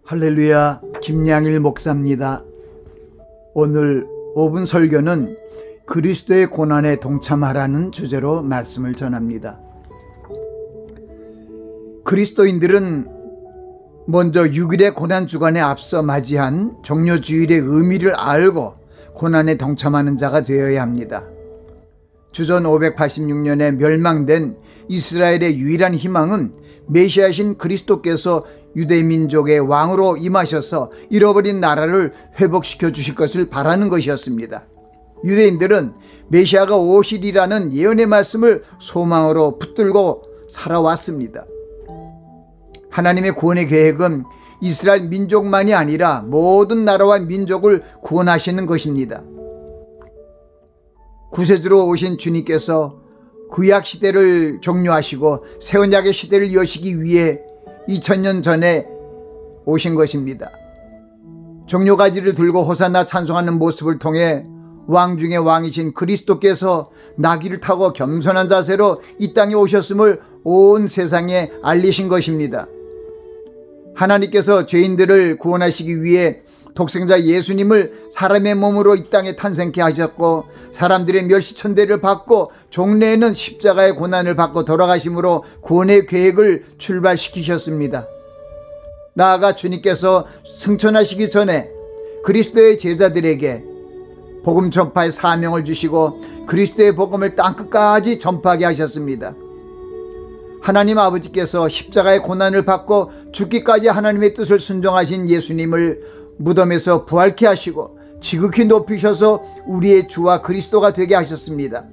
할렐루야, 김양일 목사입니다. 오늘 5분 설교는 그리스도의 고난에 동참하라는 주제로 말씀을 전합니다. 그리스도인들은 먼저 6일의 고난주간에 앞서 맞이한 종려주일의 의미를 알고 고난에 동참하는 자가 되어야 합니다. 주전 586년에 멸망된 이스라엘의 유일한 희망은 메시아신 그리스도께서 유대민족의 왕으로 임하셔서 잃어버린 나라를 회복시켜 주실 것을 바라는 것이었습니다. 유대인들은 메시아가 오시리라는 예언의 말씀을 소망으로 붙들고 살아왔습니다. 하나님의 구원의 계획은 이스라엘 민족만이 아니라 모든 나라와 민족을 구원하시는 것입니다. 구세주로 오신 주님께서 구약 시대를 종료하시고 새 언약의 시대를 여시기 위해 2000년 전에 오신 것입니다. 종려가지를 들고 호산나 찬송하는 모습을 통해 왕 중의 왕이신 그리스도께서 나귀를 타고 겸손한 자세로 이 땅에 오셨음을 온 세상에 알리신 것입니다. 하나님께서 죄인들을 구원하시기 위해 독생자 예수님을 사람의 몸으로 이 땅에 탄생케 하셨고 사람들의 멸시천대를 받고 종래에는 십자가의 고난을 받고 돌아가심으로 구원의 계획을 출발시키셨습니다. 나아가 주님께서 승천하시기 전에 그리스도의 제자들에게 복음 전파의 사명을 주시고 그리스도의 복음을 땅끝까지 전파하게 하셨습니다. 하나님 아버지께서 십자가의 고난을 받고 죽기까지 하나님의 뜻을 순종하신 예수님을 무덤에서 부활케 하시고 지극히 높이셔서 우리의 주와 그리스도가 되게 하셨습니다.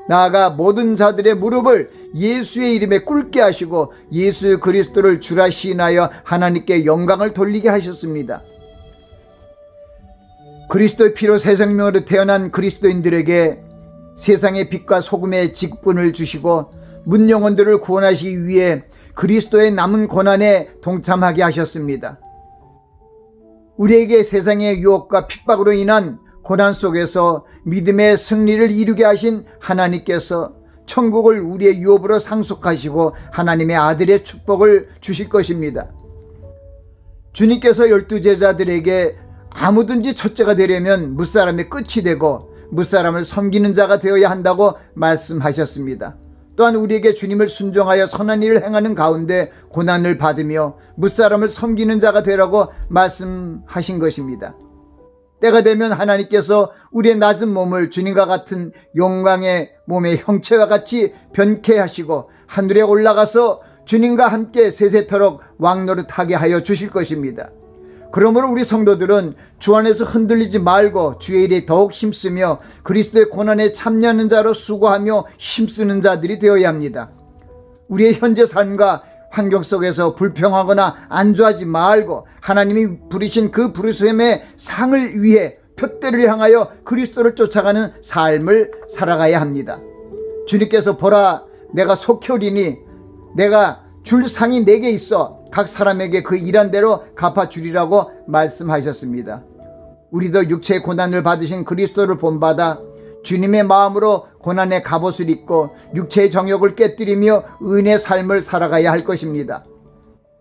나아가 모든 자들의 무릎을 예수의 이름에 꿇게 하시고 예수 그리스도를 주라 시인하여 하나님께 영광을 돌리게 하셨습니다. 그리스도의 피로 새 생명으로 태어난 그리스도인들에게 세상의 빛과 소금의 직분을 주시고 문영혼들을 구원하시기 위해 그리스도의 남은 고난에 동참하게 하셨습니다. 우리에게 세상의 유혹과 핍박으로 인한 고난 속에서 믿음의 승리를 이루게 하신 하나님께서 천국을 우리의 유업으로 상속하시고 하나님의 아들의 축복을 주실 것입니다. 주님께서 12제자들에게 아무든지 첫째가 되려면 무사람의 끝이 되고 무사람을 섬기는 자가 되어야 한다고 말씀하셨습니다. 또한 우리에게 주님을 순종하여 선한 일을 행하는 가운데 고난을 받으며 무사람을 섬기는 자가 되라고 말씀하신 것입니다. 때가 되면 하나님께서 우리의 낮은 몸을 주님과 같은 영광의 몸의 형체와 같이 변케 하시고 하늘에 올라가서 주님과 함께 세세토록 왕노릇하게 하여 주실 것입니다. 그러므로 우리 성도들은 주 안에서 흔들리지 말고 주의 일에 더욱 힘쓰며 그리스도의 고난에 참여하는 자로 수고하며 힘쓰는 자들이 되어야 합니다. 우리의 현재 삶과 환경 속에서 불평하거나 안주하지 말고 하나님이 부르신 그 부르심의 상을 위해 표대를 향하여 그리스도를 쫓아가는 삶을 살아가야 합니다. 주님께서 보라 내가 속히 내가 줄 상이 내게 있어 각 사람에게 그 일한 대로 갚아주리라고 말씀하셨습니다. 우리도 육체의 고난을 받으신 그리스도를 본받아 주님의 마음으로 고난의 갑옷을 입고 육체의 정욕을 깨뜨리며 은혜의 삶을 살아가야 할 것입니다.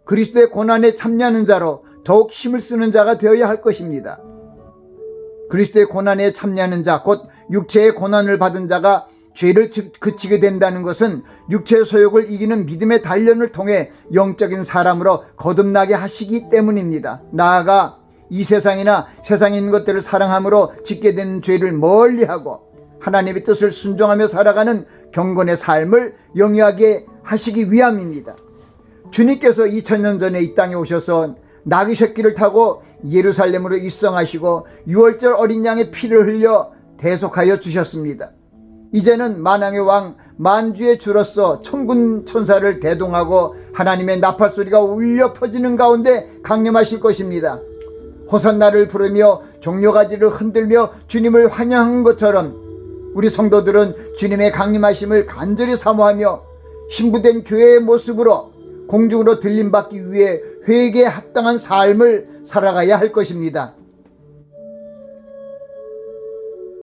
그리스도의 고난에 참여하는 자로 더욱 힘을 쓰는 자가 되어야 할 것입니다. 그리스도의 고난에 참여하는 자, 곧 육체의 고난을 받은 자가 죄를 그치게 된다는 것은 육체의 소욕을 이기는 믿음의 단련을 통해 영적인 사람으로 거듭나게 하시기 때문입니다. 나아가 이 세상이나 세상에 있는 것들을 사랑함으로 짓게 되는 죄를 멀리하고 하나님의 뜻을 순종하며 살아가는 경건의 삶을 영위하게 하시기 위함입니다. 주님께서 2000년 전에 이 땅에 오셔서 나귀 새끼를 타고 예루살렘으로 입성하시고 6월절 어린 양의 피를 흘려 대속하여 주셨습니다. 이제는 만왕의 왕 만주의 주로서 천군 천사를 대동하고 하나님의 나팔소리가 울려 퍼지는 가운데 강림하실 것입니다. 호산나를 부르며 종려가지를 흔들며 주님을 환영한 것처럼 우리 성도들은 주님의 강림하심을 간절히 사모하며 신부된 교회의 모습으로 공중으로 들림받기 위해 회개에 합당한 삶을 살아가야 할 것입니다.